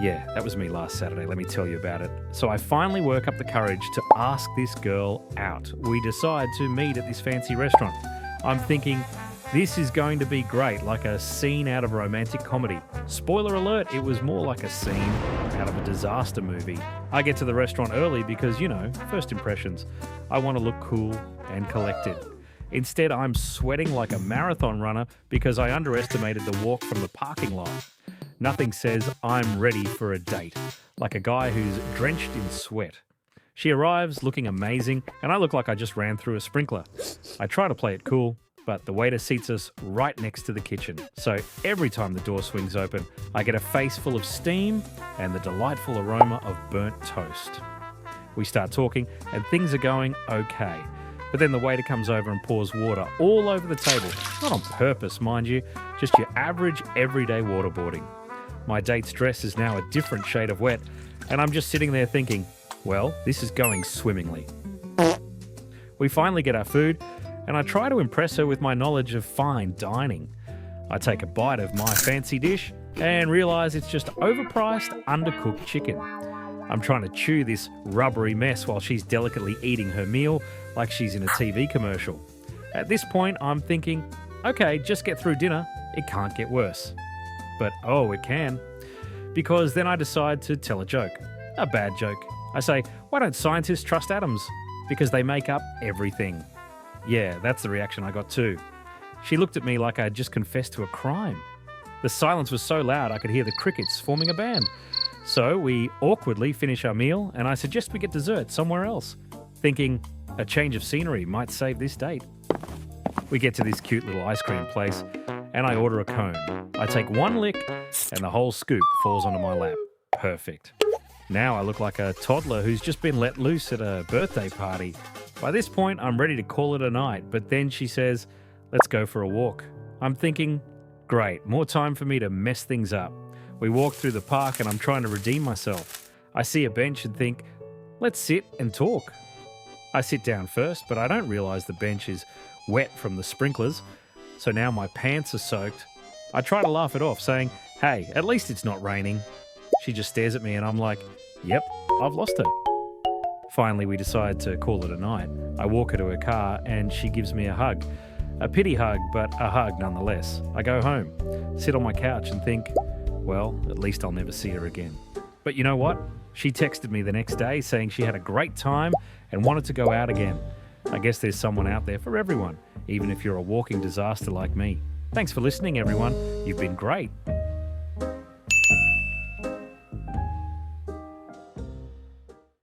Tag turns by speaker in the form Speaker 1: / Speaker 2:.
Speaker 1: Yeah, that was me last Saturday, let me tell you about it. So I finally work up the courage to ask this girl out. We decide to meet at this fancy restaurant. I'm thinking, this is going to be great, like a scene out of a romantic comedy. Spoiler alert, it was more like a scene out of a disaster movie. I get to the restaurant early because, first impressions. I want to look cool and collected. Instead, I'm sweating like a marathon runner because I underestimated the walk from the parking lot. Nothing says I'm ready for a date, like a guy who's drenched in sweat. She arrives looking amazing, and I look like I just ran through a sprinkler. I try to play it cool, but the waiter seats us right next to the kitchen. So every time the door swings open, I get a face full of steam and the delightful aroma of burnt toast. We start talking, and things are going okay. But then the waiter comes over and pours water all over the table. Not on purpose, mind you, just your average everyday waterboarding. My date's dress is now a different shade of wet, and I'm just sitting there thinking, well, this is going swimmingly. We finally get our food, and I try to impress her with my knowledge of fine dining. I take a bite of my fancy dish and realise it's just overpriced, undercooked chicken. I'm trying to chew this rubbery mess while she's delicately eating her meal like she's in a TV commercial. At this point, I'm thinking, okay, just get through dinner. It can't get worse. But oh, it can. Because then I decide to tell a joke. A bad joke. I say, why don't scientists trust atoms? Because they make up everything. Yeah, that's the reaction I got too. She looked at me like I had just confessed to a crime. The silence was so loud I could hear the crickets forming a band. So we awkwardly finish our meal, and I suggest we get dessert somewhere else, thinking a change of scenery might save this date. We get to this cute little ice cream place, and I order a cone. I take one lick, and the whole scoop falls onto my lap. Perfect. Now I look like a toddler who's just been let loose at a birthday party. By this point, I'm ready to call it a night, but then she says, let's go for a walk. I'm thinking, great, more time for me to mess things up. We walk through the park and I'm trying to redeem myself. I see a bench and think, let's sit and talk. I sit down first, but I don't realise the bench is wet from the sprinklers, so now my pants are soaked. I try to laugh it off, saying, hey, at least it's not raining. She just stares at me and I'm like, yep, I've lost her. Finally, we decide to call it a night. I walk her to her car and she gives me a hug. A pity hug, but a hug nonetheless. I go home, sit on my couch and think, well, at least I'll never see her again. But you know what? She texted me the next day saying she had a great time and wanted to go out again. I guess there's someone out there for everyone, even if you're a walking disaster like me. Thanks for listening, everyone. You've been great.